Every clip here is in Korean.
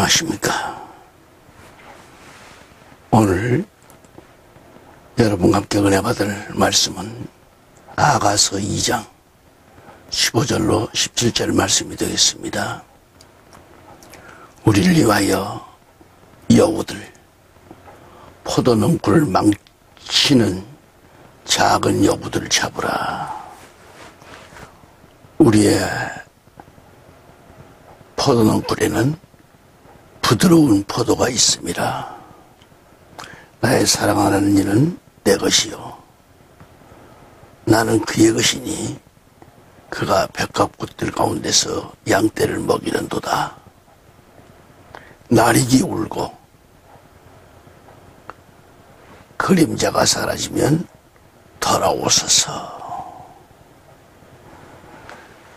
안녕하십니까. 오늘 여러분과 함께 은혜 받을 말씀은 아가서 2장 15절로 17절 말씀이 되겠습니다. 우리를 위하여 여우들, 포도농굴을 망치는 작은 여우들을 잡으라. 우리의 포도농굴에는 부드러운 포도가 있습니다. 나의 사랑하는 이는 내 것이요 나는 그의 것이니 그가 백합꽃들 가운데서 양떼를 먹이는도다. 나리기 울고 그림자가 사라지면 돌아오소서.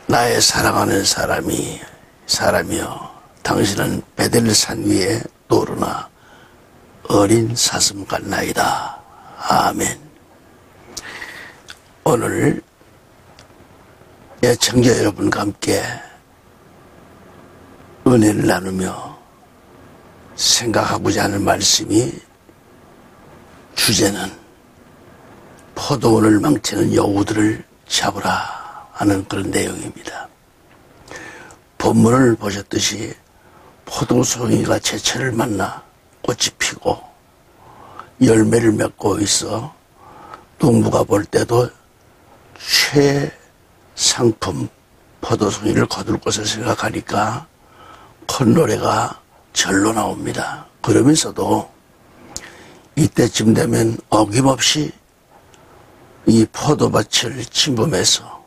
나의 사랑하는 사람이여 당신은 베델산 위에 노르나 어린 사슴 같나이다. 아멘. 오늘 애청자 여러분과 함께 은혜를 나누며 생각하고자 하는 말씀이, 주제는 포도원을 망치는 여우들을 잡으라 하는 그런 내용입니다. 본문을 보셨듯이 포도송이가 제철을 만나 꽃이 피고 열매를 맺고 있어 농부가 볼 때도 최상품 포도송이를 거둘 것을 생각하니까 콧노래가 절로 나옵니다. 그러면서도 이때쯤 되면 어김없이 이 포도밭을 침범해서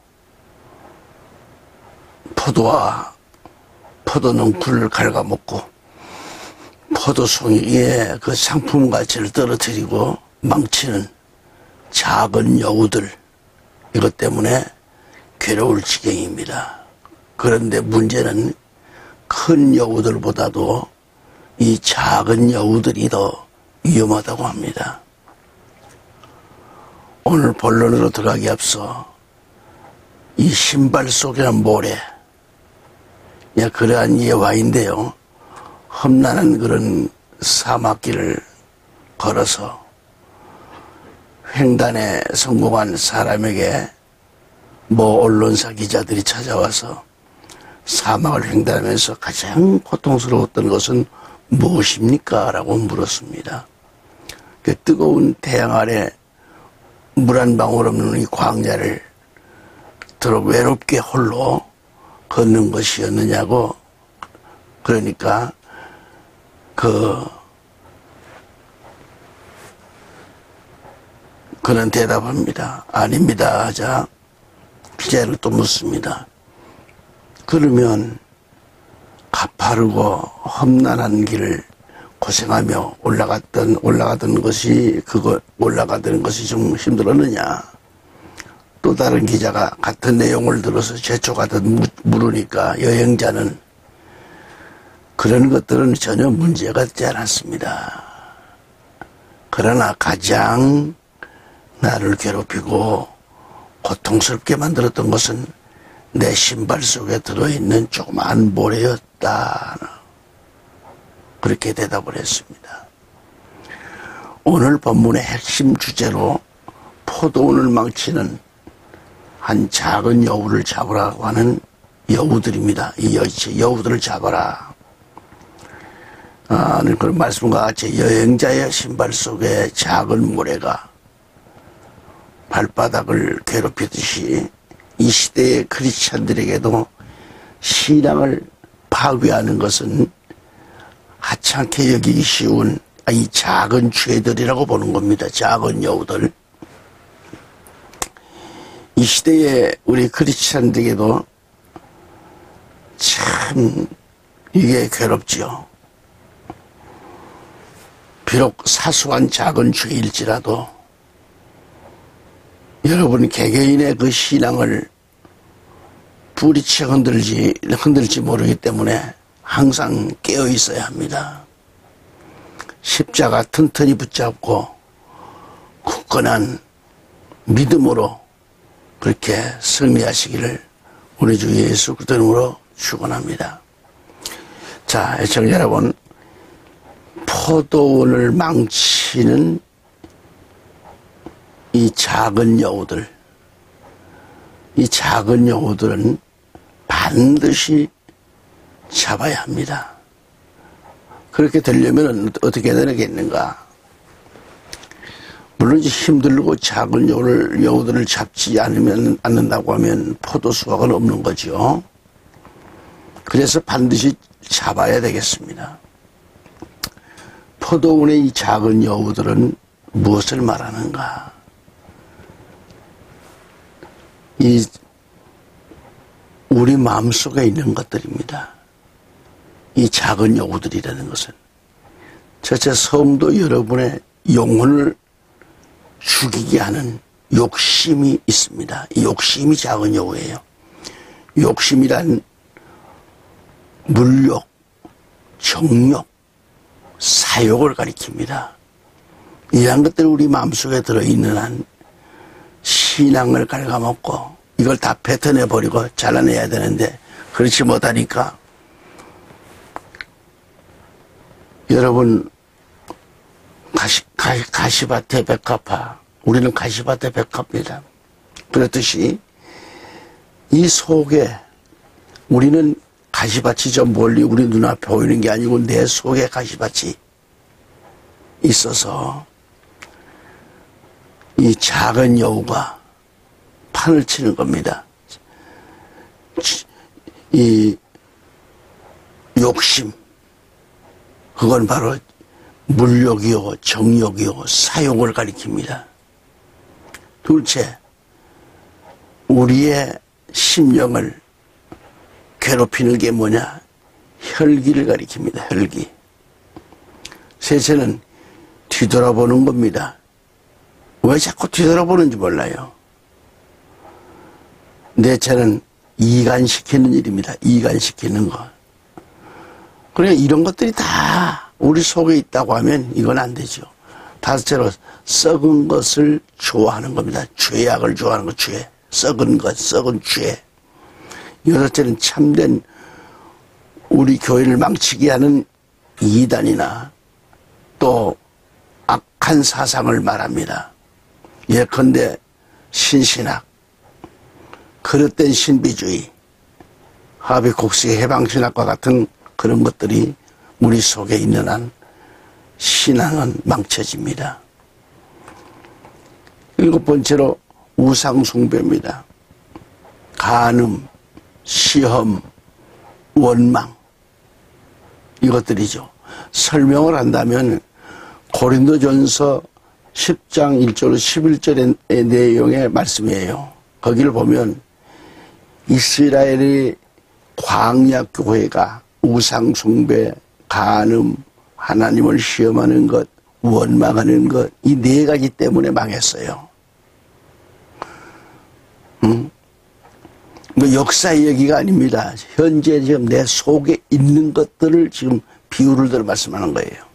포도와 포도농굴을 갉아먹고 포도송이의 그 상품 가치를 떨어뜨리고 망치는 작은 여우들, 이것 때문에 괴로울 지경입니다. 그런데 문제는 큰 여우들보다도 이 작은 여우들이 더 위험하다고 합니다. 오늘 본론으로 들어가기 앞서 이 신발 속에는 모래, 그러한 예화인데요. 험난한 그런 사막길을 걸어서 횡단에 성공한 사람에게 언론사 기자들이 찾아와서 사막을 횡단하면서 가장 고통스러웠던 것은 무엇입니까? 라고 물었습니다. 그 뜨거운 태양 아래 물 한 방울 없는 이 광야를 외롭게 홀로 걷는 것이었느냐고. 그러니까 그는 대답합니다. 아닙니다 하자 기자를 또 묻습니다. 그러면 가파르고 험난한 길을 고생하며 올라가던 것이 좀 힘들었느냐? 또 다른 기자가 같은 내용을 들어서 재촉하듯 물으니까 여행자는 그런 것들은 전혀 문제가 되지 않았습니다. 그러나 가장 나를 괴롭히고 고통스럽게 만들었던 것은 내 신발 속에 들어있는 조그만 모래였다. 그렇게 대답을 했습니다. 오늘 본문의 핵심 주제로 포도원을 망치는 한 작은 여우를 잡으라고 하는 여우들입니다. 이 여우들을 잡아라. 그런 말씀과 같이 여행자의 신발 속에 작은 모래가 발바닥을 괴롭히듯이 이 시대의 크리스찬들에게도 신앙을 파괴하는 것은 하찮게 여기기 쉬운 이 작은 죄들이라고 보는 겁니다. 작은 여우들. 이 시대에 우리 크리스찬들에게도 참 이게 괴롭지요. 비록 사소한 작은 죄일지라도 여러분 개개인의 그 신앙을 뿌리채 흔들지 모르기 때문에 항상 깨어 있어야 합니다. 십자가 튼튼히 붙잡고 굳건한 믿음으로 그렇게 승리하시기를 우리 주 예수 그리스도 이름으로 축원합니다. 자, 애청자 여러분, 포도원을 망치는 이 작은 여우들, 이 작은 여우들은 반드시 잡아야 합니다. 그렇게 되려면 어떻게 해야 되겠는가? 물론 이제 힘들고 작은 여우들을 잡지 않는다고 하면 포도 수확은 없는 거죠. 그래서 반드시 잡아야 되겠습니다. 포도원의 이 작은 여우들은 무엇을 말하는가? 우리 마음속에 있는 것들입니다. 이 작은 여우들이라는 것은 전체 성도 여러분의 영혼을 죽이게 하는 욕심이 있습니다. 이 욕심이 작은 여우예요. 욕심이란 물욕, 정욕, 사욕을 가리킵니다. 이러한 것들이 우리 마음속에 들어있는 한 신앙을 갉아먹고 이걸 다 뱉어내버리고 잘라내야 되는데 그렇지 못하니까 여러분 가시밭에 백합화, 우리는 가시밭에 백합입니다. 그렇듯이 이 속에 우리는 가시밭이 저 멀리 우리 눈앞에 보이는 게 아니고 내 속에 가시밭이 있어서 이 작은 여우가 판을 치는 겁니다. 이 욕심, 그건 바로 물욕이요, 정욕이요, 사욕을 가리킵니다. 둘째, 우리의 심령을 괴롭히는 게 뭐냐? 혈기를 가리킵니다. 혈기. 셋째는 뒤돌아보는 겁니다. 왜 자꾸 뒤돌아보는지 몰라요. 넷째는 이간시키는 일입니다. 이간시키는 것. 그러니까 이런 것들이 다 우리 속에 있다고 하면 이건 안 되죠. 다섯째로 썩은 것을 좋아하는 겁니다. 죄악을 좋아하는 것, 죄. 썩은 것, 썩은 죄. 여섯째는 참된 우리 교회를 망치게 하는 이단이나 또 악한 사상을 말합니다. 예컨대 신신학, 그릇된 신비주의, 하비콕스의 해방신학과 같은 그런 것들이 우리 속에 있는 한 신앙은 망쳐집니다. 일곱 번째로 우상숭배입니다. 간음, 시험, 원망, 이것들이죠. 설명을 한다면 고린도전서 10장 1절 11절의 내용의 말씀이에요. 거기를 보면 이스라엘의 광야 교회가 우상숭배, 간음, 하나님을 시험하는 것, 원망하는 것, 이 네 가지 때문에 망했어요. 뭐 역사의 얘기가 아닙니다. 현재 지금 내 속에 있는 것들을 지금 비유를 들어 말씀하는 거예요.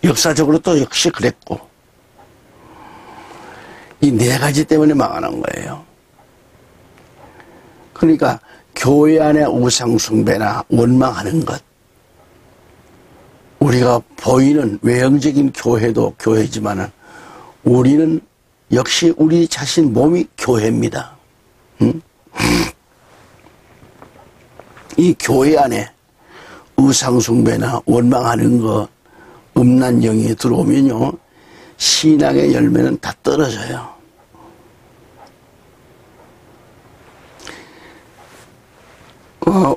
역사적으로 또 역시 그랬고 이 네 가지 때문에 망하는 거예요. 그러니까 교회 안에 우상숭배나 원망하는 것, 우리가 보이는 외형적인 교회도 교회지만은 우리는 역시 우리 자신 몸이 교회입니다. 이 교회 안에 우상숭배나 원망하는 것, 음란 영이 들어오면요, 신앙의 열매는 다 떨어져요.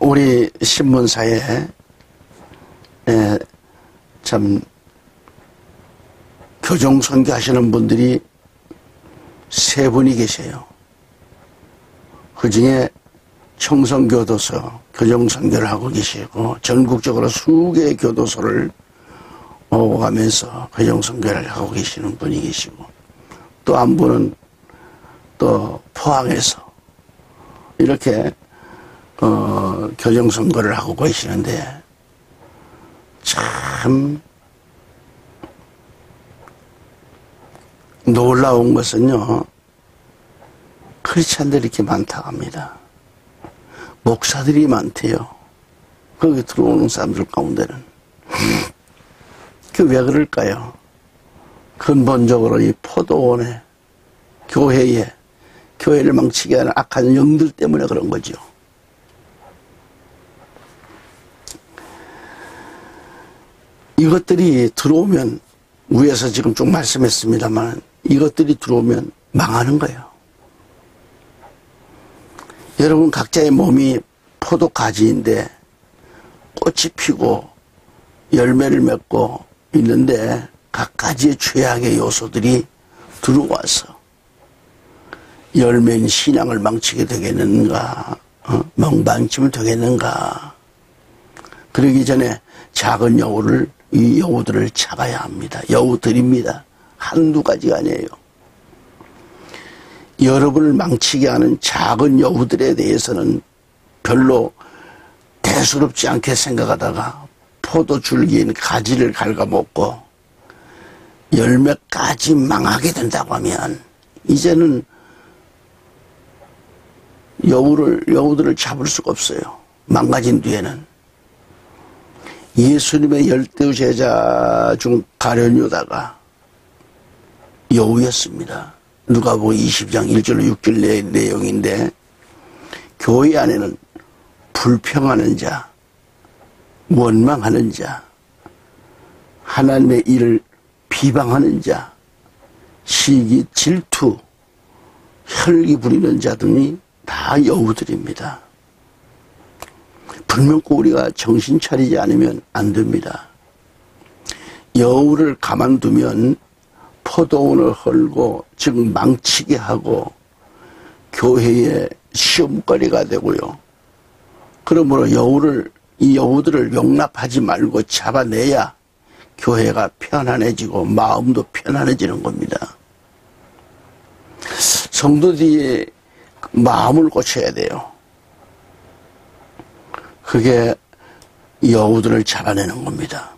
우리 신문사에 참 교정 선교하시는 분들이 세 분이 계세요. 그 중에 청성교도소 교정 선교를 하고 계시고 전국적으로 수개의 교도소를 오가면서 교정 선교를 하고 계시는 분이 계시고 또 한 분은 또 포항에서 이렇게 교정 선교를 하고 계시는데 참 놀라운 것은요, 크리스찬들이 이렇게 많다고 합니다. 목사들이 많대요. 거기 들어오는 사람들 가운데는. 그 왜 그럴까요? 근본적으로 이 포도원에, 교회에, 교회를 망치게 하는 악한 영들 때문에 그런 거죠. 이것들이 들어오면, 위에서 지금 쭉 말씀했습니다만, 이것들이 들어오면 망하는 거예요. 여러분, 각자의 몸이 포도가지인데, 꽃이 피고, 열매를 맺고 있는데, 각 가지의 죄악의 요소들이 들어와서, 열매인 신앙을 망치게 되겠는가, 멍방치면 되겠는가. 그러기 전에 작은 여우를, 이 여우들을 잡아야 합니다. 여우들입니다. 한두 가지가 아니에요. 여러분을 망치게 하는 작은 여우들에 대해서는 별로 대수롭지 않게 생각하다가 포도줄기인 가지를 갉아먹고 열매까지 망하게 된다고 하면 이제는 여우들을 잡을 수가 없어요. 망가진 뒤에는. 예수님의 12 제자 중 가룟 유다가 여우였습니다. 누가복음 20장 1절로 6절 내용인데, 교회 안에는 불평하는 자, 원망하는 자, 하나님의 일을 비방하는 자, 시기, 질투, 혈기 부리는 자 등이 다 여우들입니다. 불명고 우리가 정신 차리지 않으면 안 됩니다. 여우를 가만두면 포도원을 헐고, 즉 망치게 하고 교회의 시험거리가 되고요. 그러므로 이 여우들을 용납하지 말고 잡아내야 교회가 편안해지고 마음도 편안해지는 겁니다. 성도들이 마음을 고쳐야 돼요. 그게 여우들을 잡아내는 겁니다.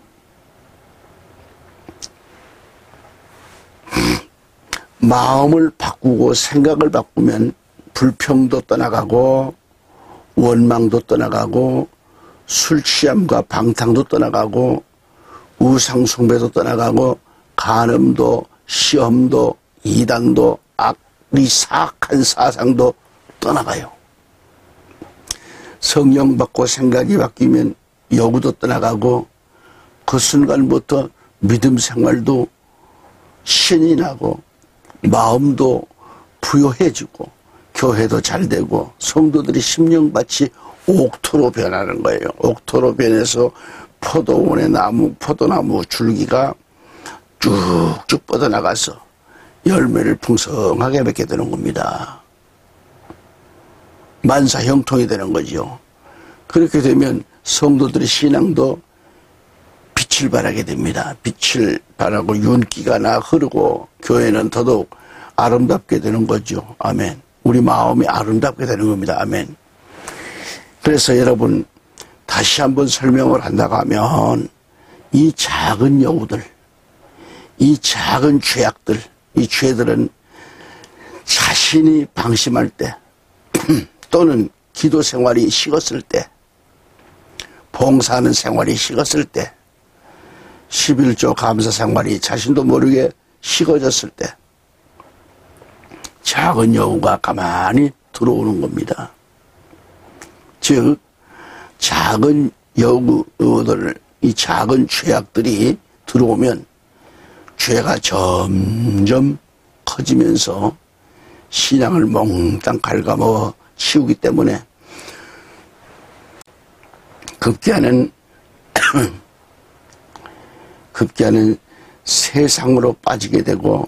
마음을 바꾸고 생각을 바꾸면 불평도 떠나가고 원망도 떠나가고 술 취함과 방탕도 떠나가고 우상숭배도 떠나가고 간음도 시험도 이단도 악리 사악한 사상도 떠나가요. 성령 받고 생각이 바뀌면 여우도 떠나가고 그 순간부터 믿음 생활도 신이 나고 마음도 부요해지고 교회도 잘 되고 성도들이 심령밭이 옥토로 변하는 거예요. 옥토로 변해서 포도원의 포도나무 줄기가 쭉쭉 뻗어나가서 열매를 풍성하게 맺게 되는 겁니다. 만사형통이 되는 거죠. 그렇게 되면 성도들의 신앙도 빛을 발하게 됩니다. 빛을 발하고 윤기가 나 흐르고 교회는 더더욱 아름답게 되는 거죠. 아멘. 우리 마음이 아름답게 되는 겁니다. 아멘. 그래서 여러분, 다시 한번 설명을 한다고 하면 이 작은 여우들, 이 작은 죄악들, 이 죄들은 자신이 방심할 때 또는 기도 생활이 식었을 때, 봉사하는 생활이 식었을 때, 11조 감사 생활이 자신도 모르게 식어졌을 때 작은 여우가 가만히 들어오는 겁니다. 즉 작은 여우들, 이 작은 죄악들이 들어오면 죄가 점점 커지면서 신앙을 몽땅 갉아먹어 치우기 때문에 급기야는 세상으로 빠지게 되고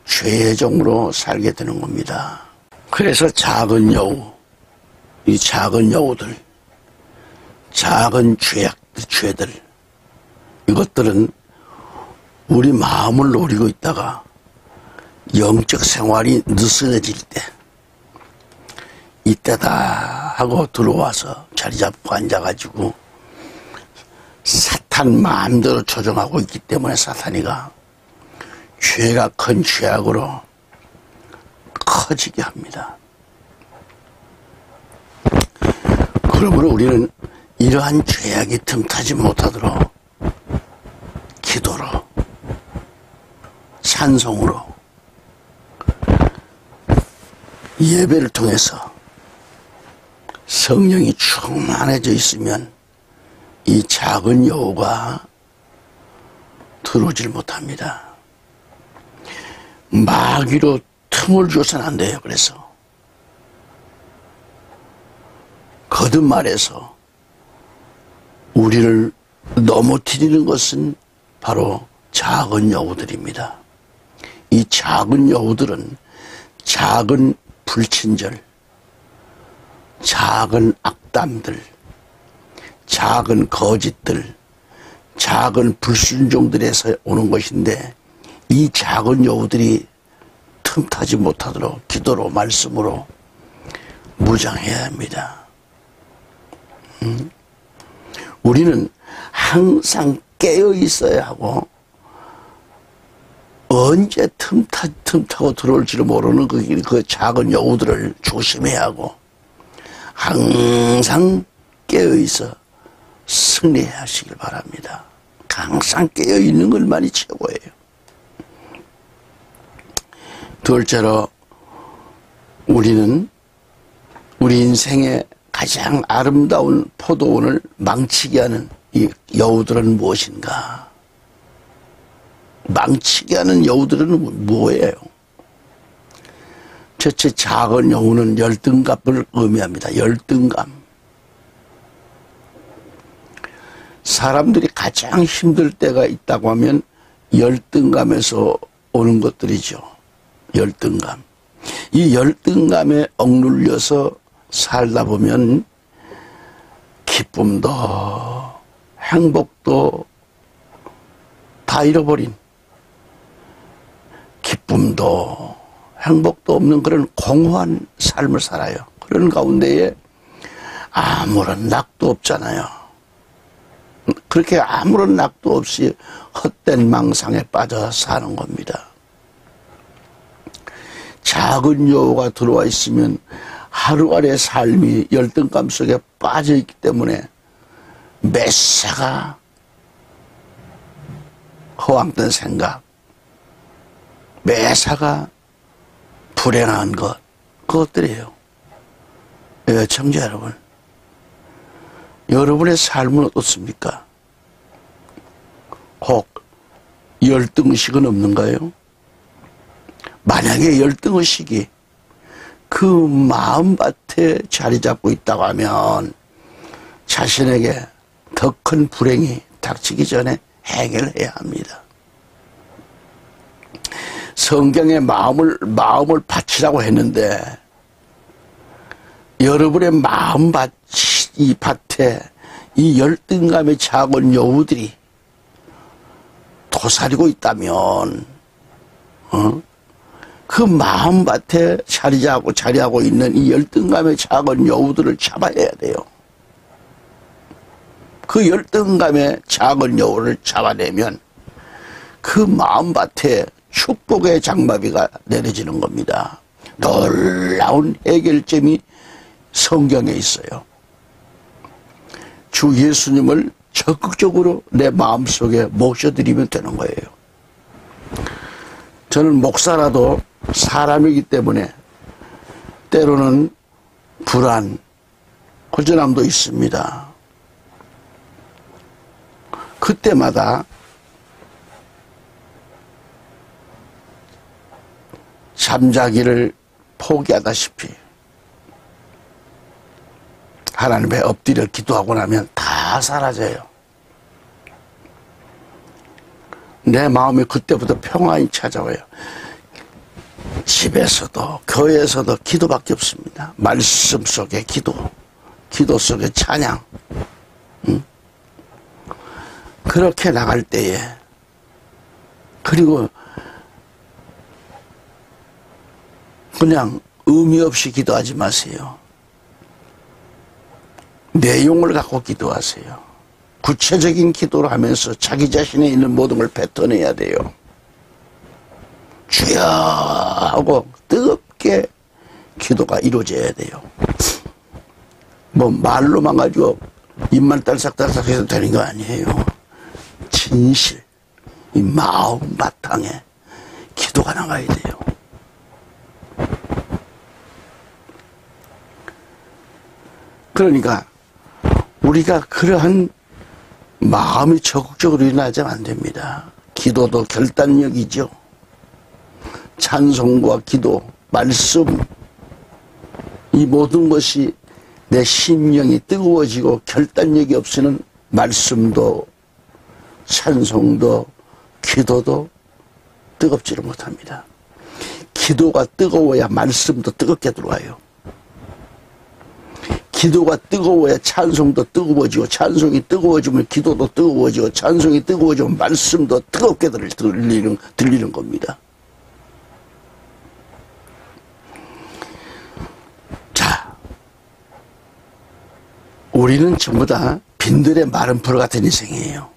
죄의 종으로 살게 되는 겁니다. 그래서 작은 여우, 이 작은 여우들, 작은 죄들, 이것들은 우리 마음을 노리고 있다가 영적 생활이 느슨해질 때, 이때다 하고 들어와서 자리 잡고 앉아가지고 사탄 마음대로 조종하고 있기 때문에 사탄이가 죄가 큰 죄악으로 커지게 합니다. 그러므로 우리는 이러한 죄악이 틈타지 못하도록 기도로, 찬송으로, 예배를 통해서 성령이 충만해져 있으면 이 작은 여우가 들어오질 못합니다. 마귀로 틈을 줘서는 안 돼요. 그래서 거듭 말해서 우리를 넘어뜨리는 것은 바로 작은 여우들입니다. 이 작은 여우들은 작은 불친절, 작은 악담들, 작은 거짓들, 작은 불순종들에서 오는 것인데, 이 작은 여우들이 틈타지 못하도록 기도로, 말씀으로 무장해야 합니다. 우리는 항상 깨어 있어야 하고, 언제 틈타고 들어올지를 모르는 그 작은 여우들을 조심해야 하고, 항상 깨어 있어 승리해야 하시길 바랍니다. 항상 깨어 있는 것만이 최고예요. 둘째로, 우리는 우리 인생의 가장 아름다운 포도원을 망치게 하는 이 여우들은 무엇인가? 망치게 하는 여우들은 뭐예요? 첫째, 작은 여우는 열등감을 의미합니다. 열등감. 사람들이 가장 힘들 때가 있다고 하면 열등감에서 오는 것들이죠. 열등감. 이 열등감에 억눌려서 살다 보면 기쁨도 행복도 다 잃어버린, 기쁨도 행복도 없는 그런 공허한 삶을 살아요. 그런 가운데에 아무런 낙도 없잖아요. 그렇게 아무런 낙도 없이 헛된 망상에 빠져 사는 겁니다. 작은 여우가 들어와 있으면 하루아래 삶이 열등감 속에 빠져 있기 때문에 매사가 허황된 생각, 매사가 불행한 것, 그것들이에요. 예, 청자 여러분, 여러분의 삶은 어떻습니까? 혹 열등의식은 없는가요? 만약에 열등의식이 그 마음밭에 자리 잡고 있다고 하면 자신에게 더 큰 불행이 닥치기 전에 해결해야 합니다. 성경에 마음을 바치라고 했는데, 여러분의 마음밭, 이 밭에 이 열등감의 작은 여우들이 도사리고 있다면, 그 마음밭에 자리하고 있는 이 열등감의 작은 여우들을 잡아야 돼요. 그 열등감의 작은 여우를 잡아내면 그 마음밭에 축복의 장마비가 내려지는 겁니다. 놀라운 해결점이 성경에 있어요. 주 예수님을 적극적으로 내 마음속에 모셔드리면 되는 거예요. 저는 목사라도 사람이기 때문에 때로는 불안, 허전함도 있습니다. 그때마다 잠자기를 포기하다시피 하나님에 엎드려 기도하고 나면 다 사라져요. 내 마음이 그때부터 평안이 찾아와요. 집에서도 교회에서도 기도밖에 없습니다. 말씀 속에 기도 속에 찬양. 그렇게 나갈 때에, 그리고 그냥 의미 없이 기도하지 마세요. 내용을 갖고 기도하세요. 구체적인 기도를 하면서 자기 자신에 있는 모든 걸 뱉어내야 돼요. 주여 하고 뜨겁게 기도가 이루어져야 돼요. 뭐 말로만 가지고 입만 딸싹딸싹 해도 되는 거 아니에요. 진실, 이 마음 바탕에 기도가 나가야 돼요. 그러니까 우리가 그러한 마음이 적극적으로 일어나지 안 됩니다. 기도도 결단력이죠. 찬송과 기도, 말씀, 이 모든 것이 내 심령이 뜨거워지고 결단력이 없이는 말씀도 찬송도 기도도 뜨겁지를 못합니다. 기도가 뜨거워야 말씀도 뜨겁게 들어와요. 기도가 뜨거워야 찬송도 뜨거워지고, 찬송이 뜨거워지면 기도도 뜨거워지고, 찬송이 뜨거워지면 말씀도 뜨겁게 들리는 겁니다. 자, 우리는 전부 다 빈들의 마른 풀 같은 인생이에요.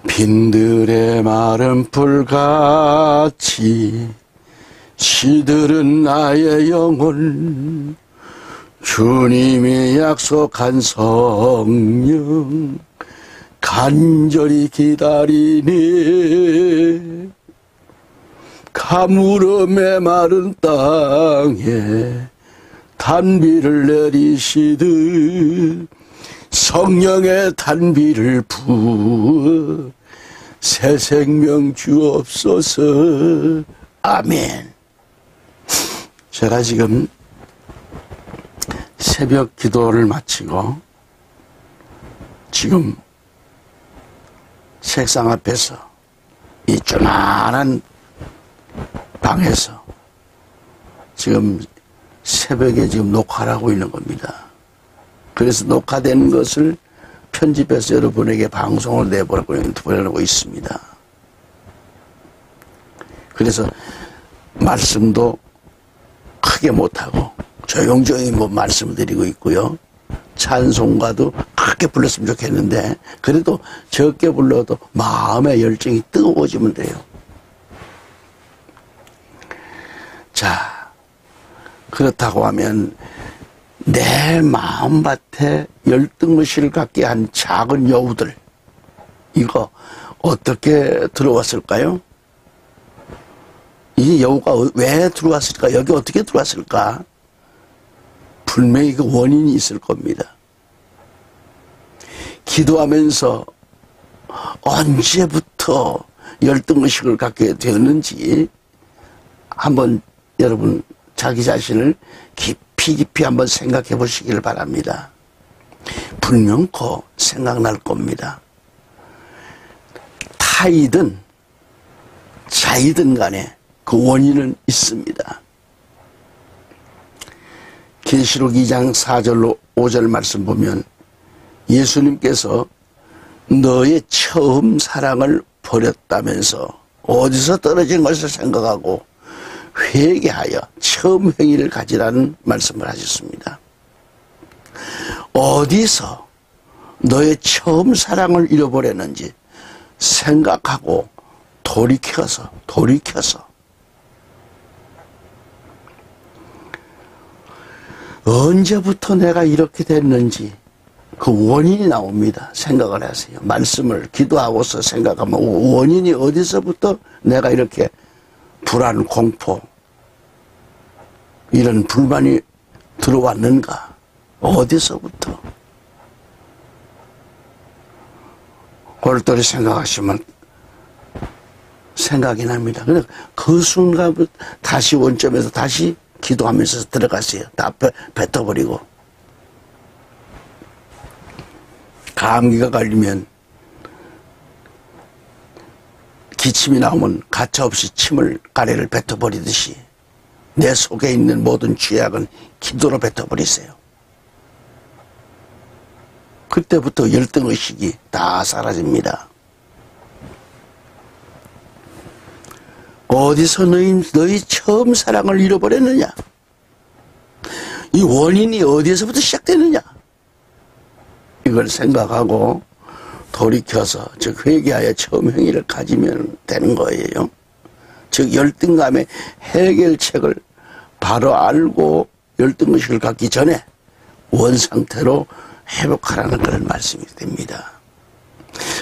빈들의 마른 풀같이 시들은 나의 영혼, 주님이 약속한 성령 간절히 기다리네. 가물음의 마른 땅에 단비를 내리시듯 성령의 단비를 부어 새 생명 주옵소서. 아멘. 제가 지금 새벽 기도를 마치고 지금 책상 앞에서 이 조만한 방에서 지금 새벽에 지금 녹화를 하고 있는 겁니다. 그래서 녹화된 것을 편집해서 여러분에게 방송을 내보내고 있습니다. 그래서 말씀도 크게 못하고 조용조용히 말씀을 드리고 있고요. 찬송가도 크게 불렀으면 좋겠는데 그래도 적게 불러도 마음의 열정이 뜨거워지면 돼요. 자, 그렇다고 하면 내 마음밭에 열등의식을 갖게 한 작은 여우들, 이거 어떻게 들어왔을까요? 이 여우가 왜 들어왔을까? 여기 어떻게 들어왔을까? 분명히 그 원인이 있을 겁니다. 기도하면서 언제부터 열등의식을 갖게 되었는지 한번 여러분 자기 자신을 깊이 한번 생각해 보시기를 바랍니다. 분명코 생각날 겁니다. 타이든 자이든 간에 그 원인은 있습니다. 계시록 2장 4절로 5절 말씀 보면 예수님께서 너의 처음 사랑을 버렸다면서 어디서 떨어진 것을 생각하고 회개하여 처음 행위를 가지라는 말씀을 하셨습니다. 어디서 너의 처음 사랑을 잃어버렸는지 생각하고 돌이켜서 언제부터 내가 이렇게 됐는지 그 원인이 나옵니다. 생각을 하세요. 말씀을 기도하고서 생각하면 원인이 어디서부터 내가 이렇게 불안, 공포 이런 불만이 들어왔는가? 어디서부터? 골똘히 생각하시면 생각이 납니다. 그래서 그 순간부터 다시 원점에서 다시 기도하면서 들어가세요. 다 뱉어버리고. 감기가 걸리면 기침이 나오면 가차없이 침을 가래를 뱉어버리듯이 내 속에 있는 모든 죄악은 기도로 뱉어버리세요. 그때부터 열등의식이 다 사라집니다. 어디서 너희 처음 사랑을 잃어버렸느냐? 이 원인이 어디에서부터 시작되느냐? 이걸 생각하고 돌이켜서 즉 회개하여 처음 행위를 가지면 되는 거예요. 즉 열등감의 해결책을 바로 알고 열등의식을 갖기 전에 원상태로 회복하라는 그런 말씀이 됩니다.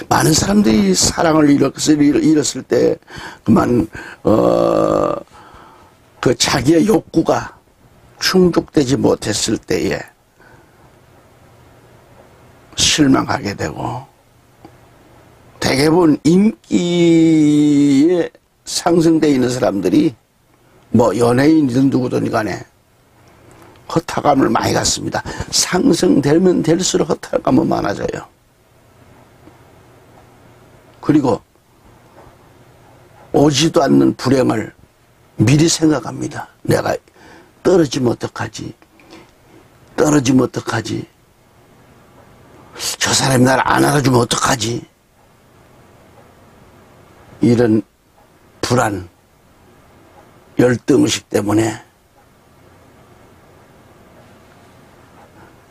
많은 사람들이 사랑을 잃었을 때 그만 그 자기의 욕구가 충족되지 못했을 때에 실망하게 되고, 대부분 인기에 상승되어 있는 사람들이 뭐 연예인이든 누구든 간에 허탈감을 많이 갖습니다. 상승되면 될수록 허탈감은 많아져요. 그리고 오지도 않는 불행을 미리 생각합니다. 내가 떨어지면 어떡하지? 떨어지면 어떡하지? 저 사람이 나를 안 알아주면 어떡하지? 이런 불안, 열등의식 때문에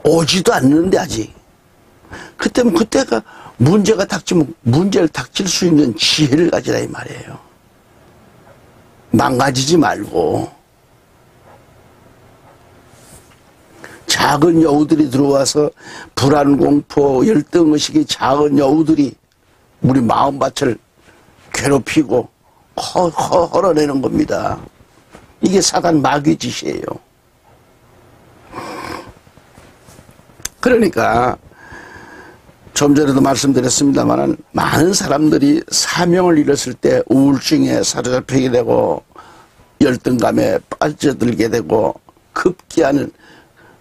오지도 않는데 아직. 그때면 그때가 문제가 닥치면 문제를 닥칠 수 있는 지혜를 가지라 이 말이에요. 망가지지 말고. 작은 여우들이 들어와서 불안, 공포, 열등의식이 작은 여우들이 우리 마음밭을 괴롭히고 헐어내는 겁니다. 이게 사단 마귀 짓이에요. 그러니까 좀 전에도 말씀드렸습니다만 많은 사람들이 사명을 잃었을 때 우울증에 사로잡히게 되고 열등감에 빠져들게 되고 급기야는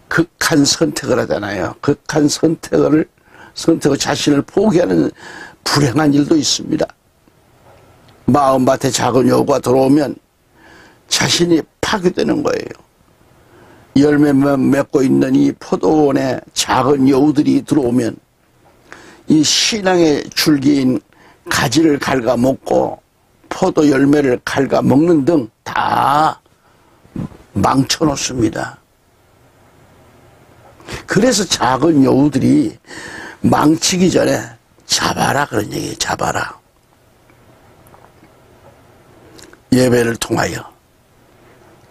극한 선택을 하잖아요. 극한 선택을 자신을 포기하는 불행한 일도 있습니다. 마음밭에 작은 여우가 들어오면 자신이 파괴되는 거예요. 열매만 맺고 있는 이 포도원에 작은 여우들이 들어오면 이 신앙의 줄기인 가지를 갉아먹고 포도 열매를 갉아먹는 등 다 망쳐놓습니다. 그래서 작은 여우들이 망치기 전에 잡아라 그런 얘기예요. 잡아라. 예배를 통하여,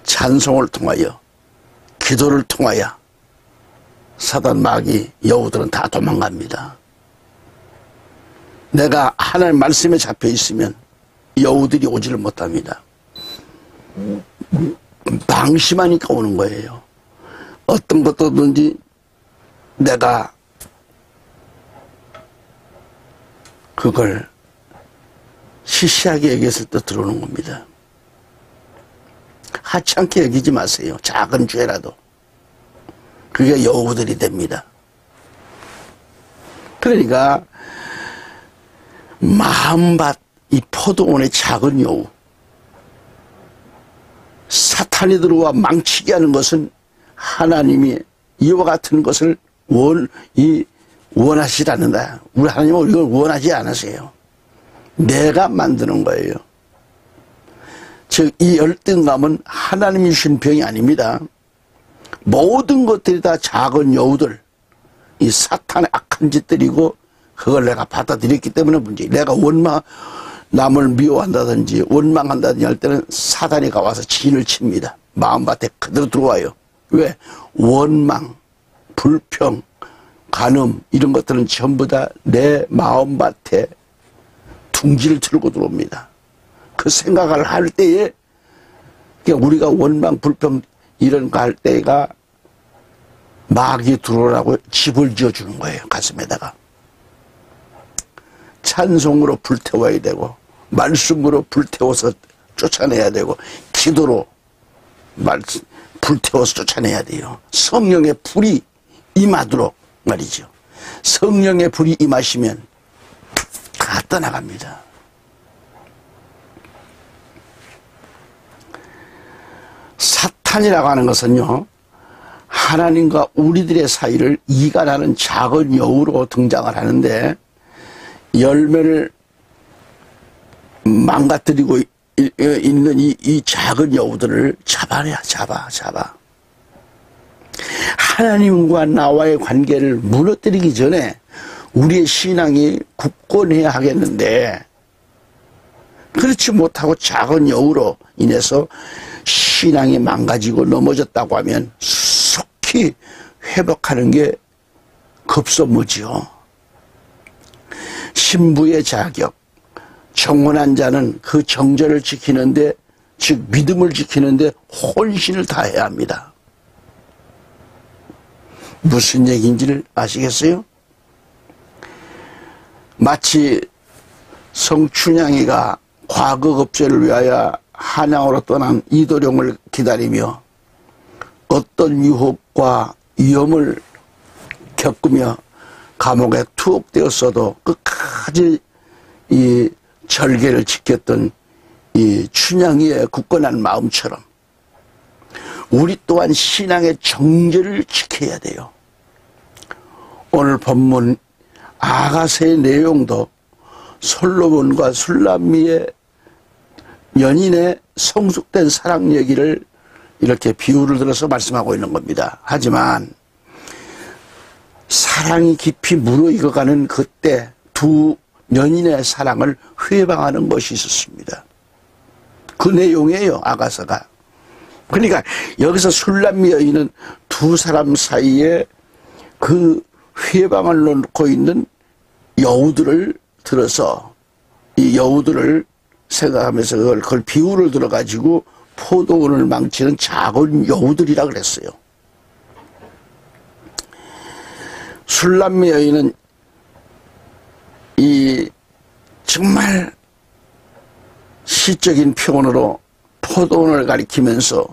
찬송을 통하여, 기도를 통하여 사단 마귀 여우들은 다 도망갑니다. 내가 하나님 말씀에 잡혀 있으면 여우들이 오지를 못합니다. 방심하니까 오는 거예요. 어떤 것도든지 내가 그걸 시시하게 여겼을 때 들어오는 겁니다. 하찮게 여기지 마세요. 작은 죄라도. 그게 여우들이 됩니다. 그러니까 마음밭 이 포도원의 작은 여우, 사탄이 들어와 망치게 하는 것은 하나님이 이와 같은 것을 원하시지 않는다. 우리 하나님은 이걸 원하지 않으세요. 내가 만드는 거예요. 즉 이 열등감은 하나님이 주신 병이 아닙니다. 모든 것들이 다 작은 여우들, 이 사탄의 악한 짓들이고 그걸 내가 받아들였기 때문에 문제예요. 내가 남을 미워한다든지 원망한다든지 할 때는 사단이 가와서 진을 칩니다. 마음밭에 그대로 들어와요. 왜? 원망, 불평, 간음 이런 것들은 전부 다 내 마음밭에 둥지를 틀고 들어옵니다. 그 생각을 할 때에 그러니까 우리가 원망, 불평 이런 거 할 때가 마귀 들어오라고 집을 지어주는 거예요. 가슴에다가. 찬송으로 불태워야 되고 말씀으로 불태워서 쫓아내야 되고 기도로 불태워서 쫓아내야 돼요. 성령의 불이 임하도록 말이죠. 성령의 불이 임하시면 다 떠나갑니다. 사탄이라고 하는 것은요, 하나님과 우리들의 사이를 이간하는 작은 여우로 등장을 하는데 열매를 망가뜨리고 있는 이 작은 여우들을 잡아내야 잡아. 하나님과 나와의 관계를 무너뜨리기 전에 우리의 신앙이 굳건해야 하겠는데 그렇지 못하고 작은 여우로 인해서 신앙이 망가지고 넘어졌다고 하면 속히 회복하는 게 급선무지요. 신부의 자격, 정혼한 자는 그 정절을 지키는데, 즉 믿음을 지키는데 혼신을 다해야 합니다. 무슨 얘기인지를 아시겠어요? 마치 성춘향이가 과거급제를 위하여 한양으로 떠난 이도령을 기다리며 어떤 유혹과 위험을 겪으며 감옥에 투옥되었어도 끝까지 이 절개를 지켰던 이 춘향이의 굳건한 마음처럼 우리 또한 신앙의 정절을 지켜야 돼요. 오늘 본문 아가서의 내용도 솔로몬과 술람미의 연인의 성숙된 사랑 얘기를 이렇게 비유를 들어서 말씀하고 있는 겁니다. 하지만 사랑이 깊이 무르익어가는 그때 두 연인의 사랑을 회방하는 것이 있었습니다. 그 내용이에요, 아가서가. 그러니까 여기서 술람미 여인은 두 사람 사이에 그 회방을 놓고 있는 여우들을 들어서 이 여우들을 생각하면서 그걸 비유를 들어가지고 포도원을 망치는 작은 여우들이라 그랬어요. 술람미 여인은 이 정말 시적인 표현으로 포도원을 가리키면서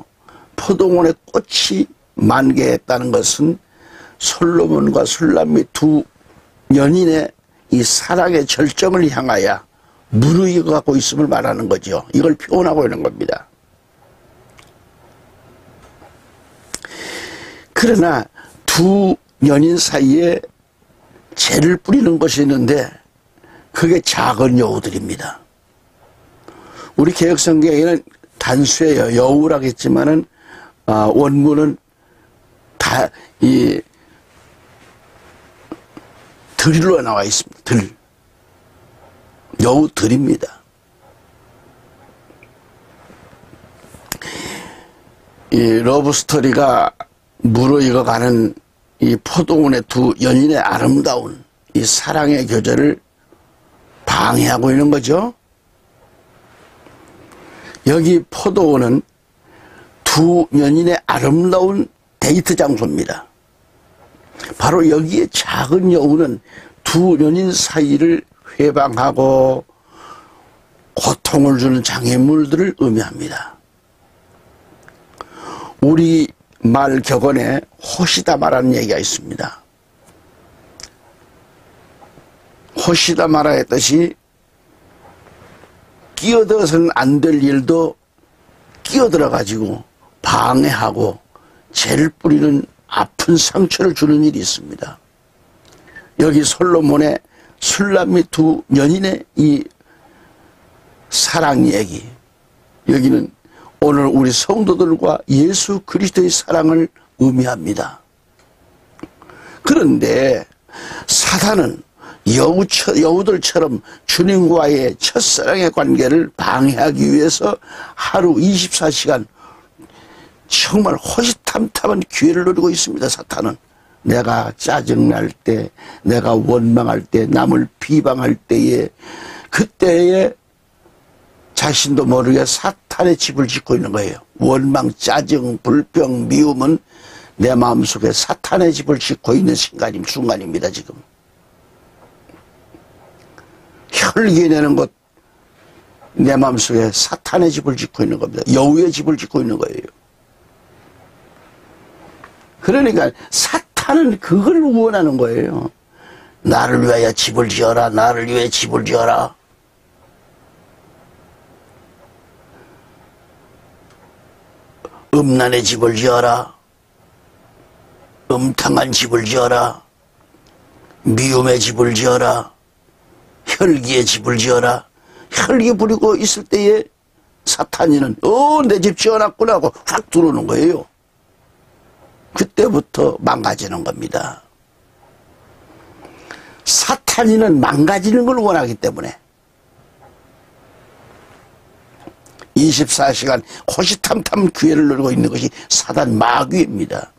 포도원의 꽃이 만개했다는 것은 솔로몬과 술람미 두 연인의 이 사랑의 절정을 향하여 무르익어가고 있음을 말하는 거죠. 이걸 표현하고 있는 겁니다. 그러나 두 연인 사이에 재를 뿌리는 것이 있는데 그게 작은 여우들입니다. 우리 개혁성경에는 단수예요. 여우라겠지만은 원문은 다 이 들로 나와 있습니다. 들. 여우들입니다. 이 러브스토리가 무르익어가는 이 포도원의 두 연인의 아름다운 이 사랑의 교제를 방해하고 있는 거죠. 여기 포도원은 두 연인의 아름다운 데이트 장소입니다. 바로 여기에 작은 여우는 두 연인 사이를 회방하고 고통을 주는 장애물들을 의미합니다. 우리 말 격언에 호시다마라는 얘기가 있습니다. 호시다마라의 뜻이 끼어들어서는 안 될 일도 끼어들어가지고 방해하고 죄를 뿌리는 아픈 상처를 주는 일이 있습니다. 여기 솔로몬의 술람미 두 연인의 이 사랑 얘기, 여기는 오늘 우리 성도들과 예수 그리스도의 사랑을 의미합니다. 그런데 사단은 여우들처럼 주님과의 첫사랑의 관계를 방해하기 위해서 하루 24시간 정말 호시탐탐한 기회를 노리고 있습니다. 사탄은 내가 짜증날 때, 내가 원망할 때, 남을 비방할 때에, 그때에 자신도 모르게 사탄의 집을 짓고 있는 거예요. 원망, 짜증, 불평, 미움은 내 마음속에 사탄의 집을 짓고 있는 순간입니다. 지금 혈기 내는 것, 내 마음속에 사탄의 집을 짓고 있는 겁니다. 여우의 집을 짓고 있는 거예요. 그러니까 사탄은 그걸 원하는 거예요. 나를 위하여 집을 지어라. 나를 위해 집을 지어라. 음란의 집을 지어라. 음탕한 집을 지어라. 미움의 집을 지어라. 혈기의 집을 지어라. 혈기 부리고 있을 때에 사탄이는 내 집 지어놨구나 하고 확 들어오는 거예요. 그때부터 망가지는 겁니다. 사탄이는 망가지는 걸 원하기 때문에 24시간 호시탐탐 기회를 누리고 있는 것이 사단 마귀입니다.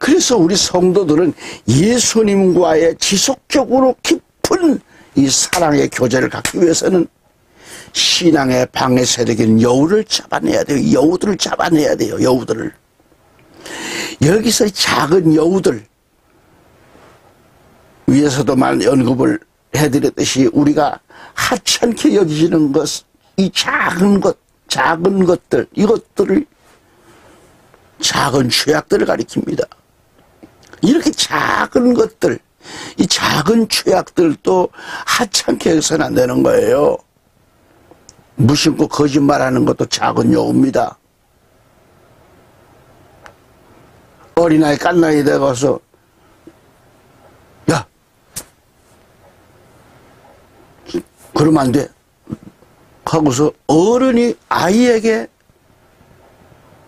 그래서 우리 성도들은 예수님과의 지속적으로 깊은 이 사랑의 교제를 갖기 위해서는 신앙의 방해 세력인 여우를 잡아내야 돼요. 여우들을 잡아내야 돼요. 여우들을. 여기서 작은 여우들 위에서도 언급을 해드렸듯이 우리가 하찮게 여기지는 것, 이 작은 것들, 이것들을 작은 죄악들을 가리킵니다. 이렇게 작은 것들, 이 작은 죄악들도 하찮게 해서는 안 되는 거예요. 무심코 거짓말하는 것도 작은 여우입니다. 어린아이 깐나이 돼가서 야 그러면 안 돼 하고서 어른이 아이에게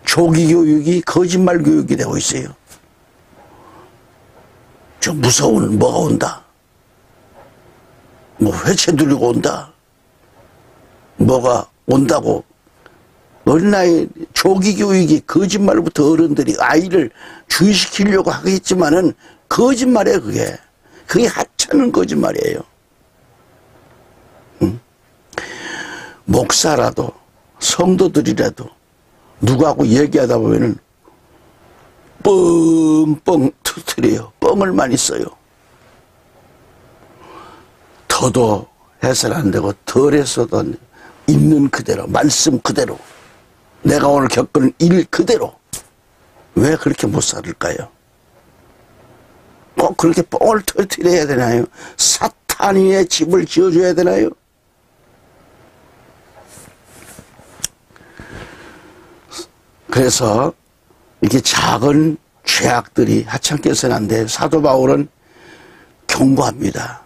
조기 교육이 거짓말 교육이 되고 있어요. 좀 무서운 뭐가 온다. 뭐 회채 들리고 온다. 뭐가 온다고. 어린아이 조기 교육이 거짓말부터 어른들이 아이를 주의시키려고 하겠지만은 거짓말이에요. 그게 하찮은 거짓말이에요. 응? 목사라도 성도들이라도 누구하고 얘기하다 보면은 뻥뻥 터뜨려요. 뻥을 많이 써요. 더도 해서는 안 되고 덜 해서도 안 되고 있는 그대로 말씀 그대로 내가 오늘 겪은 일 그대로. 왜 그렇게 못 살을까요? 꼭 그렇게 뻥을 터뜨려야 되나요? 사탄 위에 집을 지어줘야 되나요? 그래서 이렇게 작은 죄악들이 하찮게 해서는 안 돼. 사도 바울은 경고합니다.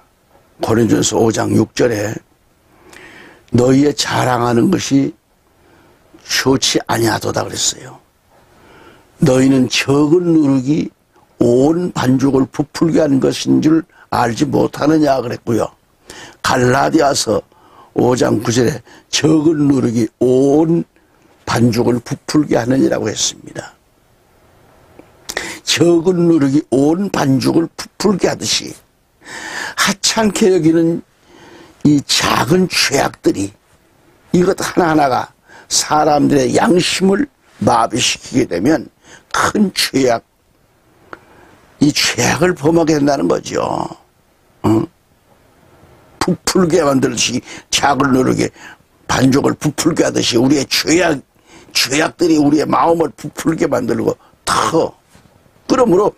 고린도전서 5장 6절에 너희의 자랑하는 것이 좋지 아니하도다 그랬어요. 너희는 적은 누룩이 온 반죽을 부풀게 하는 것인 줄 알지 못하느냐 그랬고요. 갈라디아서 5장 9절에 적은 누룩이 온 반죽을 부풀게 하느니라고 했습니다. 적은 누룩이 온 반죽을 부풀게 하듯이 하찮게 여기는 이 작은 죄악들이 이것 하나하나가 사람들의 양심을 마비시키게 되면 큰 죄악, 이 죄악을 범하게 된다는 거죠. 응? 부풀게 만들듯이 작은 누룩에 반죽을 부풀게 하듯이 우리의 죄악들이 우리의 마음을 부풀게 만들고 더. 그러므로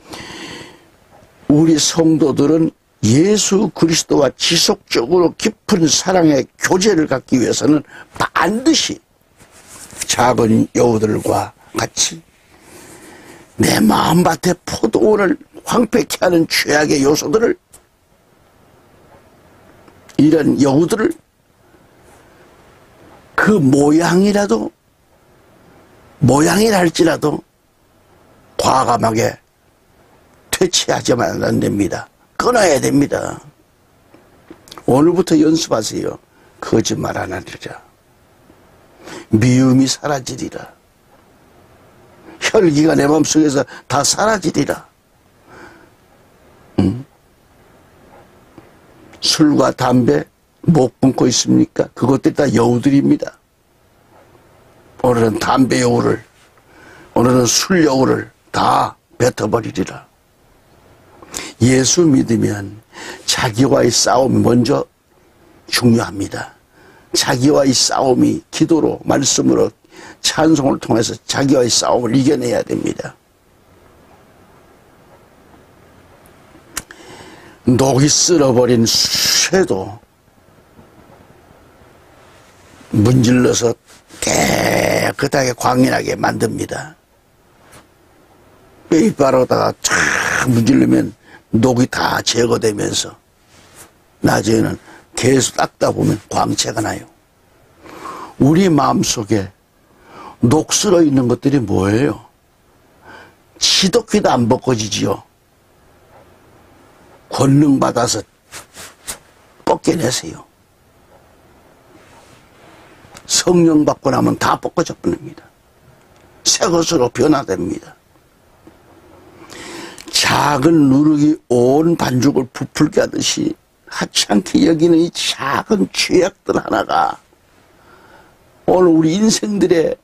우리 성도들은 예수 그리스도와 지속적으로 깊은 사랑의 교제를 갖기 위해서는 반드시 작은 여우들과 같이 내 마음밭에 포도원을 황폐케 하는 죄악의 요소들을, 이런 여우들을 그 모양이라 할지라도 과감하게 퇴치하지만 안 됩니다. 끊어야 됩니다. 오늘부터 연습하세요. 거짓말 안 하리라. 미움이 사라지리라. 혈기가 내 마음속에서 다 사라지리라. 술과 담배 못 끊고 있습니까? 그것들이 다 여우들입니다. 오늘은 담배 여우를, 오늘은 술 여우를 다 뱉어버리리라. 예수 믿으면 자기와의 싸움이 먼저 중요합니다. 자기와의 싸움이 기도로, 말씀으로, 찬송을 통해서 자기와의 싸움을 이겨내야 됩니다. 녹이 쓸어버린 쇠도 문질러서 깨끗하게 광연하게 만듭니다. 뼈이바로다가 쫙 문질르면 녹이 다 제거되면서 나중에는 계속 닦다 보면 광채가 나요. 우리 마음속에 녹슬어 있는 것들이 뭐예요? 지독히도 안 벗겨지지요. 권능 받아서 벗겨내세요. 성령 받고 나면 다 벗겨져 버립니다. 새 것으로 변화됩니다. 작은 누룩이 온 반죽을 부풀게 하듯이 하찮게 여기는 이 작은 죄악들 하나가 오늘 우리 인생들의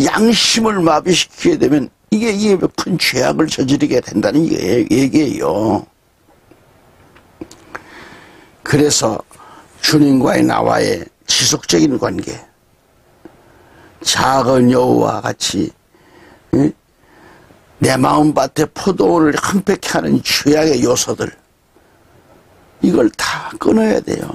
양심을 마비시키게 되면 이게 큰 죄악을 저지르게 된다는 얘기예요. 그래서 주님과의 나와의 지속적인 관계, 작은 여우와 같이 내 마음밭에 포도원을 한패케 하는 죄악의 요소들, 이걸 다 끊어야 돼요.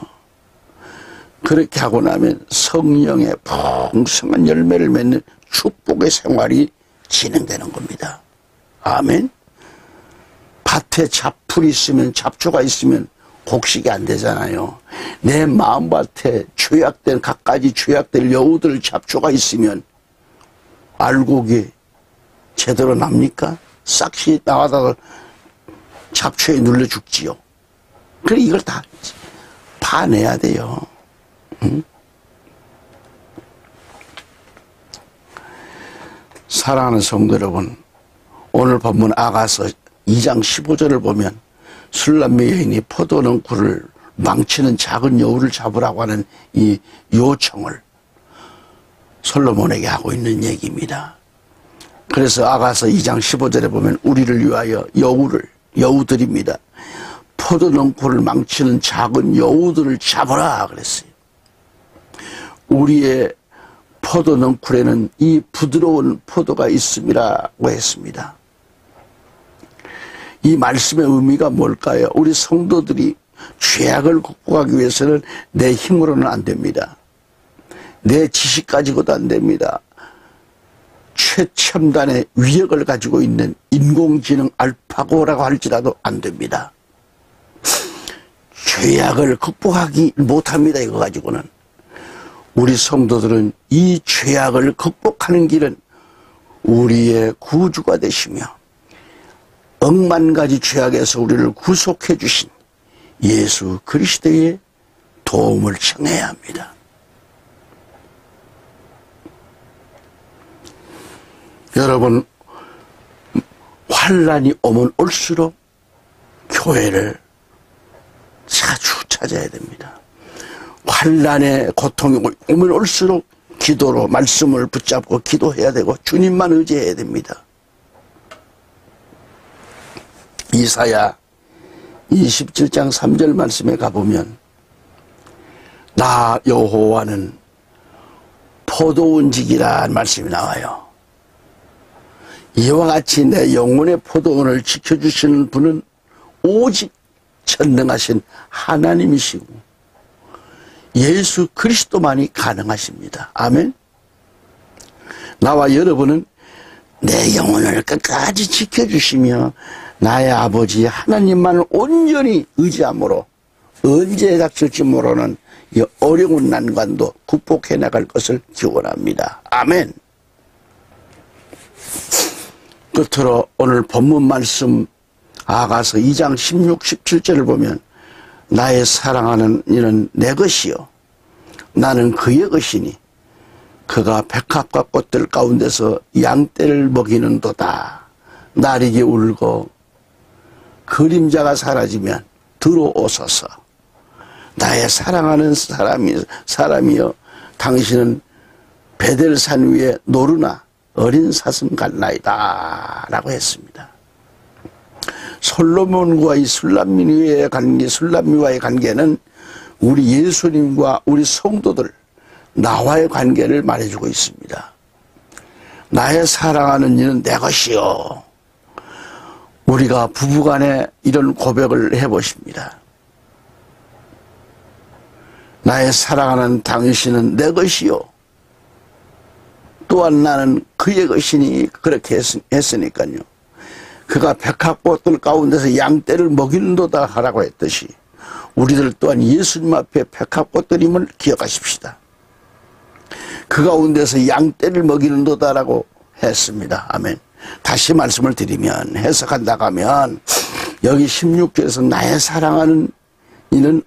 그렇게 하고 나면 성령의 풍성한 열매를 맺는 축복의 생활이 진행되는 겁니다. 아멘. 밭에 잡풀이 있으면, 잡초가 있으면 곡식이 안 되잖아요. 내 마음밭에 죄악된, 갖가지 죄악될 여우들 잡초가 있으면 알곡이 제대로 납니까? 싹시 나와다가 잡초에 눌려 죽지요. 그래, 이걸 다 파내야 돼요. 응? 사랑하는 성도 여러분, 오늘 본문 아가서 2장 15절을 보면 술람미 여인이 포도농쿨을 망치는 작은 여우를 잡으라고 하는 이 요청을 솔로몬에게 하고 있는 얘기입니다. 그래서 아가서 2장 15절에 보면 우리를 위하여 여우들입니다. 포도농쿨을 망치는 작은 여우들을 잡아라 그랬어요. 우리의 포도농쿨에는 이 부드러운 포도가 있음이라고 했습니다. 이 말씀의 의미가 뭘까요? 우리 성도들이 죄악을 극복하기 위해서는 내 힘으로는 안 됩니다. 내 지식 가지고도 안 됩니다. 최첨단의 위력을 가지고 있는 인공지능 알파고라고 할지라도 안 됩니다. 죄악을 극복하기 못합니다. 이거 가지고는. 우리 성도들은 이 죄악을 극복하는 길은 우리의 구주가 되시며 억만 가지 죄악에서 우리를 구속해 주신 예수 그리스도의 도움을 청해야 합니다. 여러분, 환난이 오면 올수록 교회를 자주 찾아야 됩니다. 환난의 고통이 오면 올수록 기도로 말씀을 붙잡고 기도해야 되고 주님만 의지해야 됩니다. 이사야 27장 3절 말씀에 가보면 나 여호와는 포도원직이라는 말씀이 나와요. 이와 같이 내 영혼의 포도원을 지켜주시는 분은 오직 전능하신 하나님이시고 예수 그리스도만이 가능하십니다. 아멘. 나와 여러분은 내 영혼을 끝까지 지켜주시며 나의 아버지 하나님만을 온전히 의지함으로 언제 닥칠지 모르는 이 어려운 난관도 극복해 나갈 것을 기원합니다. 아멘. 끝으로 오늘 본문 말씀 아가서 2장 16, 17절을 보면 나의 사랑하는 이는 내 것이요 나는 그의 것이니 그가 백합과 꽃들 가운데서 양떼를 먹이는도다. 나리게 울고 그림자가 사라지면 들어오소서. 나의 사랑하는 사람이여 당신은 베델산 위에 노르나 어린 사슴 같나이다 라고 했습니다. 솔로몬과 이 술람미와의 관계는 우리 예수님과 우리 성도들 나와의 관계를 말해주고 있습니다. 나의 사랑하는 이는 내 것이요. 우리가 부부간에 이런 고백을 해보십니다. 나의 사랑하는 당신은 내 것이요 또한 나는 그의 것이니 그렇게 했으니까요. 그가 백합꽃들 가운데서 양떼를 먹이는도다 하라고 했듯이 우리들 또한 예수님 앞에 백합꽃들임을 기억하십시다. 그 가운데서 양떼를 먹이는도다라고 했습니다. 아멘. 다시 말씀을 드리면 해석한다고 하면 여기 16절에서 나의 사랑하는 이는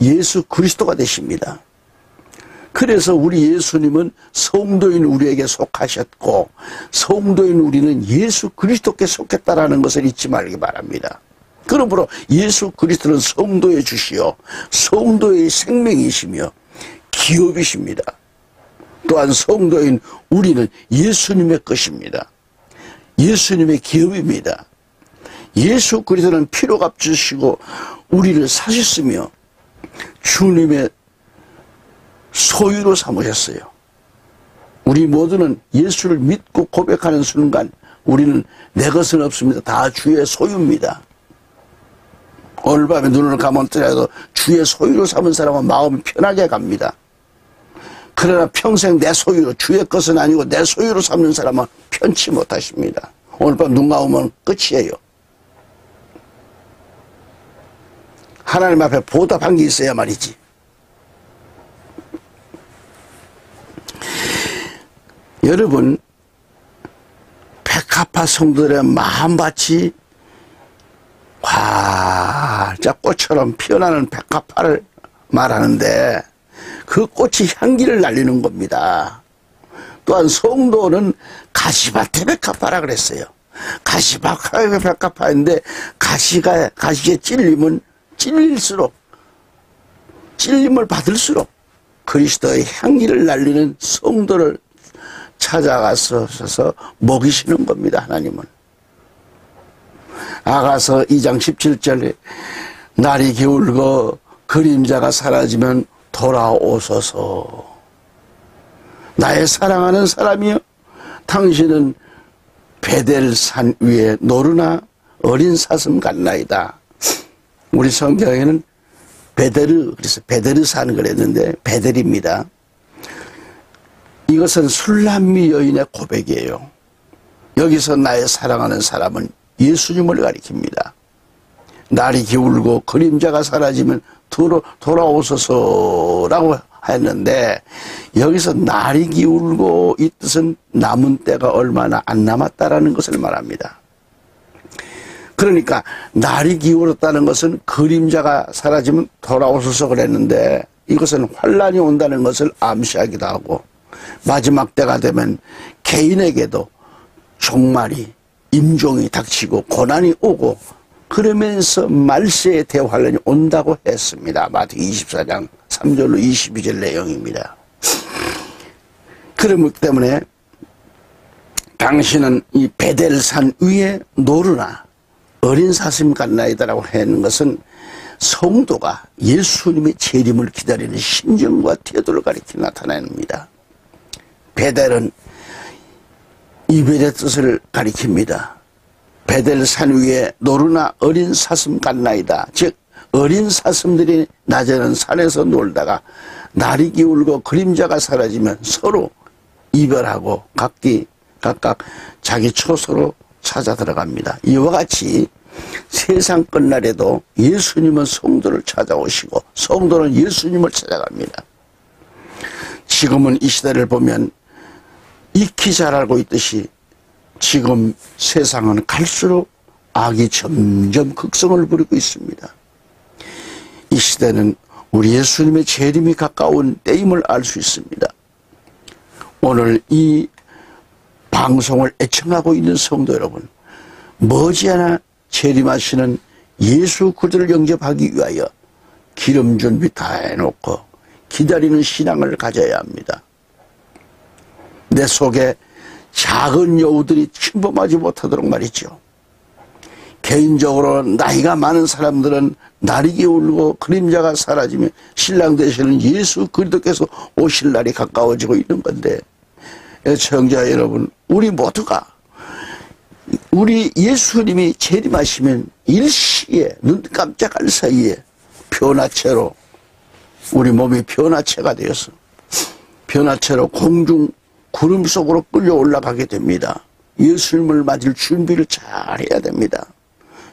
예수 그리스도가 되십니다. 그래서 우리 예수님은 성도인 우리에게 속하셨고 성도인 우리는 예수 그리스도께 속했다라는 것을 잊지 말기 바랍니다. 그러므로 예수 그리스도는 성도의 주시요 성도의 생명이시며 기업이십니다. 또한 성도인 우리는 예수님의 것입니다. 예수님의 기업입니다. 예수 그리스도는 피로 값주시고 우리를 사셨으며 주님의 소유로 삼으셨어요. 우리 모두는 예수를 믿고 고백하는 순간 우리는 내 것은 없습니다. 다 주의 소유입니다. 오늘 밤에 눈을 감았더라도 주의 소유로 삼은 사람은 마음이 편하게 갑니다. 그러나 평생 내 소유로 주의 것은 아니고 내 소유로 삼는 사람은 편치 못하십니다. 오늘 밤 눈 감으면 끝이에요. 하나님 앞에 보답한 게 있어야 말이지. 여러분, 백합화 성도들의 마음밭이 활짝 꽃처럼 피어나는 백합화를 말하는데 그 꽃이 향기를 날리는 겁니다. 또한 성도는 가시밭의 백합화라 그랬어요. 가시밭의 백합화인데 가시에 찔리면 찔릴수록 찔림을 받을수록 그리스도의 향기를 날리는 성도를 찾아가서 먹이시는 겁니다. 하나님은. 아가서 2장 17절에 날이 기울고 그림자가 사라지면 돌아오소서. 나의 사랑하는 사람이여 당신은 베델산 위에 노르나 어린 사슴 같나이다. 우리 성경에는 그래서 베데르산 그랬는데 베델입니다. 이것은 술람미 여인의 고백이에요. 여기서 나의 사랑하는 사람은 예수님을 가리킵니다. 날이 기울고 그림자가 사라지면 돌아오소서라고 했는데 여기서 날이 기울고 이 뜻은 남은 때가 얼마나 안 남았다라는 것을 말합니다. 그러니까 날이 기울었다는 것은 그림자가 사라지면 돌아오소서 그랬는데 이것은 환란이 온다는 것을 암시하기도 하고 마지막 때가 되면 개인에게도 종말이 임종이 닥치고 고난이 오고 그러면서 말세의 대환란이 온다고 했습니다. 마태복음 24장 3절로 22절 내용입니다. 그렇기 때문에 당신은 이 베델산 위에 노르나 어린 사슴 같나이다라고 하는 것은 성도가 예수님의 재림을 기다리는 심정과 태도를 가리켜 나타냅니다. 베델은 이별의 뜻을 가리킵니다. 베델산 위에 노르나 어린 사슴 같나이다. 즉 어린 사슴들이 낮에는 산에서 놀다가 날이 기울고 그림자가 사라지면 서로 이별하고 각각 자기 처소로 찾아 들어갑니다. 이와 같이 세상 끝날에도 예수님은 성도를 찾아오시고 성도는 예수님을 찾아갑니다. 지금은 이 시대를 보면 익히 잘 알고 있듯이 지금 세상은 갈수록 악이 점점 극성을 부리고 있습니다. 이 시대는 우리 예수님의 재림이 가까운 때임을 알 수 있습니다. 오늘 이 방송을 애청하고 있는 성도 여러분, 머지않아 재림하시는 예수 그리스도를 영접하기 위하여 기름 준비 다 해놓고 기다리는 신앙을 가져야 합니다. 내 속에 작은 여우들이 침범하지 못하도록 말이죠. 개인적으로 나이가 많은 사람들은 날이 기울고 그림자가 사라지면 신랑 되시는 예수 그리스도께서 오실 날이 가까워지고 있는 건데, 애청자 여러분, 우리 모두가 우리 예수님이 재림하시면 일시에 눈 깜짝할 사이에 변화체로 우리 몸이 변화체가 되어서 변화체로 공중 구름 속으로 끌려 올라가게 됩니다. 예수님을 맞을 준비를 잘 해야 됩니다.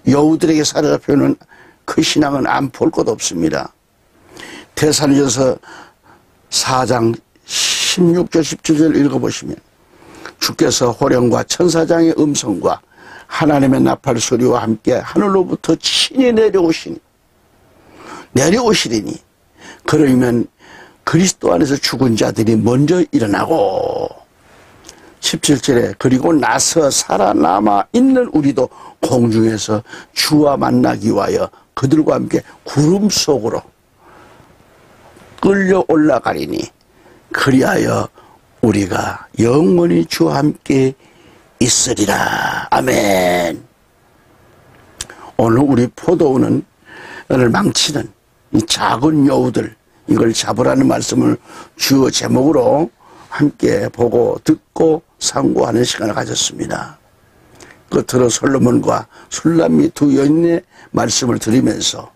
여우들에게 사로잡혀는 그 신앙은 안 볼 것 없습니다. 데살로니가서 4장 16절 17절 읽어보시면 주께서 호령과 천사장의 음성과 하나님의 나팔 소리와 함께 하늘로부터 친히 내려오시리니 그러면 그리스도 안에서 죽은 자들이 먼저 일어나고 17절에 그리고 나서 살아남아 있는 우리도 공중에서 주와 만나기 위하여 그들과 함께 구름 속으로 끌려 올라가리니 그리하여 우리가 영원히 주와 함께 있으리라. 아멘. 오늘 우리 포도원은 오늘 망치는 이 작은 여우들 이걸 잡으라는 말씀을 주어 제목으로 함께 보고 듣고 상고하는 시간을 가졌습니다. 끝으로 솔로몬과 술람미 두 여인의 말씀을 들으면서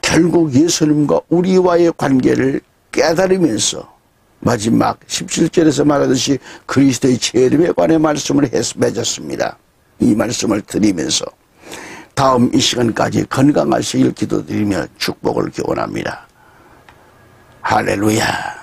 결국 예수님과 우리와의 관계를 깨달으면서 마지막 17절에서 말하듯이 그리스도의 재림에 관해 말씀을 맺었습니다. 이 말씀을 드리면서 다음 이 시간까지 건강하시길 기도드리며 축복을 기원합니다. 할렐루야.